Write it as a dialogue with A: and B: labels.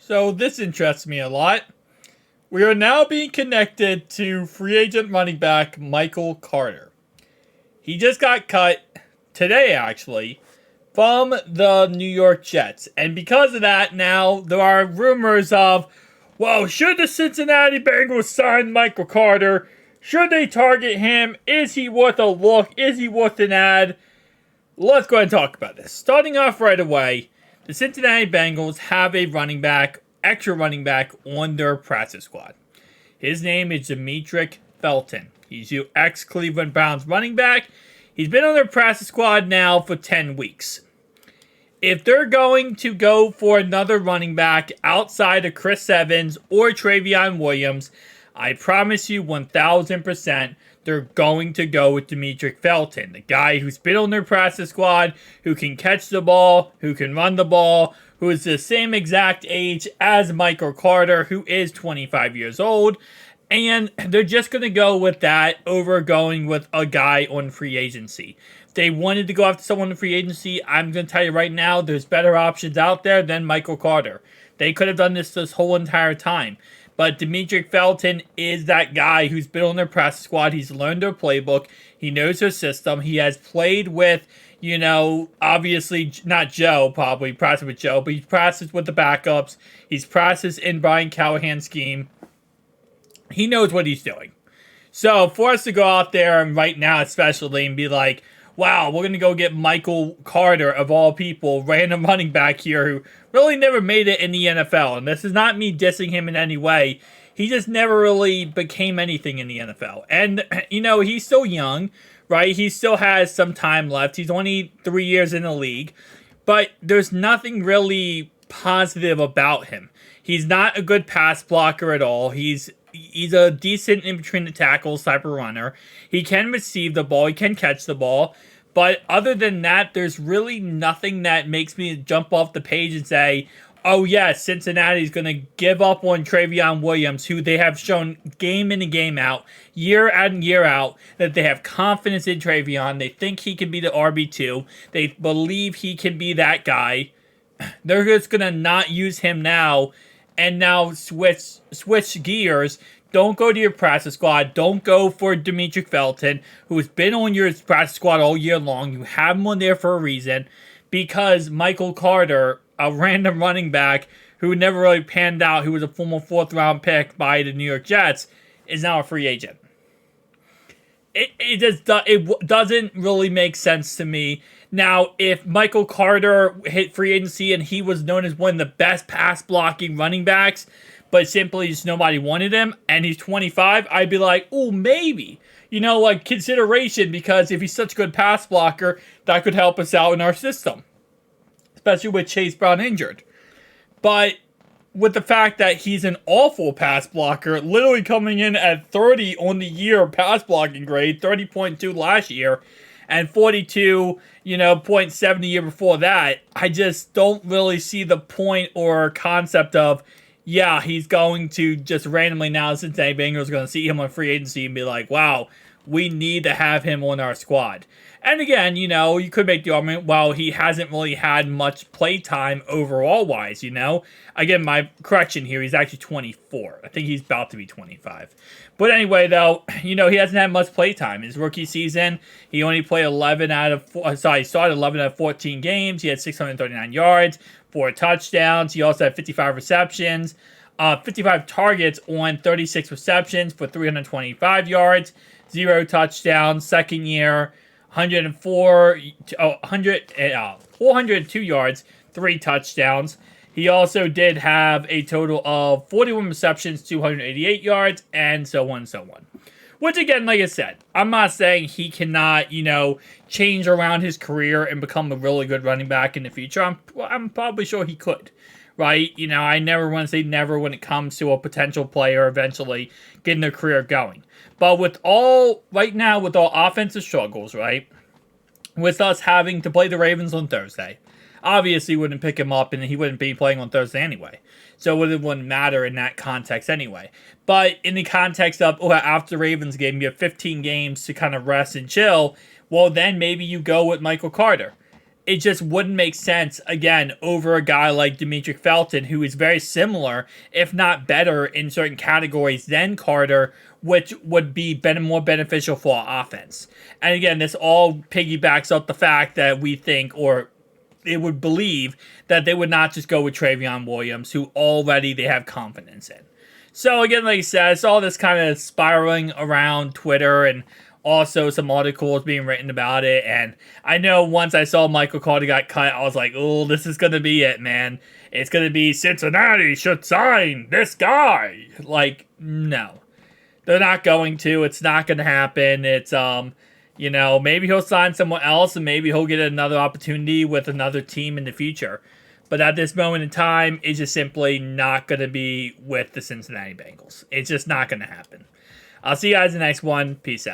A: So this interests me a lot. We are now being connected to free agent running back Michael Carter. He just got cut today, actually, from the New York Jets. And because of that, now there are rumors of, well, should the Cincinnati Bengals sign Michael Carter? Should they target him? Is he worth a look? Is he worth an ad? Let's go ahead and talk about this. Starting off right away, the Cincinnati Bengals have a extra running back on their practice squad. His name is Demetric Felton. He's your ex-Cleveland Browns running back. He's been on their practice squad now for 10 weeks. If they're going to go for another running back outside of Chris Evans or Travion Williams, I promise you 1,000% they're going to go with Demetric Felton, the guy who's been on their practice squad, who can catch the ball, who can run the ball, who is the same exact age as Michael Carter, who is 25 years old. And they're just going to go with that over going with a guy on free agency. If they wanted to go after someone in free agency, I'm going to tell you right now, there's better options out there than Michael Carter. They could have done this whole entire time. But Demetric Felton is that guy who's been on their practice squad. He's learned their playbook. He knows their system. He has played with, obviously not Joe, probably practiced with Joe, but he's practiced with the backups. He's practiced in Brian Callahan's scheme. He knows what he's doing. So for us to go out there and right now especially and be like, wow, we're going to go get Michael Carter, of all people, random running back here who really never made it in the NFL. And this is not me dissing him in any way. He just never really became anything in the NFL. And, he's still young, right? He still has some time left. He's only 3 years in the league. But there's nothing really positive about him. He's not a good pass blocker at all. He's a decent in between the tackles type of runner. He can receive the ball. He can catch the ball. But other than that, there's really nothing that makes me jump off the page and say, oh yeah, Cincinnati's going to give up on Travion Williams, who they have shown game in and game out, year out and year out, that they have confidence in Travion. They think he can be the RB2. They believe he can be that guy. They're just going to not use him now and now switch gears. Don't go to your practice squad. Don't go for Demetric Felton, who has been on your practice squad all year long. You have him on there for a reason, because Michael Carter, a random running back who never really panned out, who was a former 4th-round pick by the New York Jets, is now a free agent. It doesn't really make sense to me. Now, if Michael Carter hit free agency and he was known as one of the best pass-blocking running backs, but simply just nobody wanted him, and he's 25, I'd be like, oh, maybe. Consideration, because if he's such a good pass blocker, that could help us out in our system. Especially with Chase Brown injured. But with the fact that he's an awful pass blocker, literally coming in at 30 on the year pass blocking grade, 30.2 last year, and 42.7 the year before that, I just don't really see the point or concept of, yeah, he's going to just randomly now, Cincinnati Bengals are going to see him on free agency and be like, wow, we need to have him on our squad. And again, you could make the argument, well, he hasn't really had much play time overall-wise, Again, my correction here, he's actually 24. I think he's about to be 25. But anyway, though, he hasn't had much play time. His rookie season, he only played he started 11 out of 14 games. He had 639 yards, 4 touchdowns. He also had 55 receptions, 55 targets on 36 receptions for 325 yards, 0 touchdowns. Second year, 402 yards, 3 touchdowns. He also did have a total of 41 receptions, 288 yards, and so on and so on. Which, again, like I said, I'm not saying he cannot, change around his career and become a really good running back in the future. I'm probably sure he could, right? I never want to say never when it comes to a potential player eventually getting their career going. But right now, with all offensive struggles, right, with us having to play the Ravens on Thursday, obviously wouldn't pick him up and he wouldn't be playing on Thursday anyway. So it wouldn't matter in that context anyway. But in the context of, after the Ravens game, you have 15 games to kind of rest and chill, well, then maybe you go with Michael Carter. it just wouldn't make sense, again, over a guy like Demetric Felton, who is very similar, if not better, in certain categories than Carter, which would be more beneficial for our offense. And again, this all piggybacks up the fact that we think, or they would believe, that they would not just go with Travion Williams, who already they have confidence in. So again, like I said, it's all this kind of spiraling around Twitter, and also some articles being written about it. And I know once I saw Michael Carter got cut, I was like, oh, this is going to be it, man. It's going to be Cincinnati should sign this guy. Like, no. They're not going to. It's not going to happen. It's, maybe he'll sign someone else, and maybe he'll get another opportunity with another team in the future. But at this moment in time, it's just simply not going to be with the Cincinnati Bengals. It's just not going to happen. I'll see you guys in the next one. Peace out.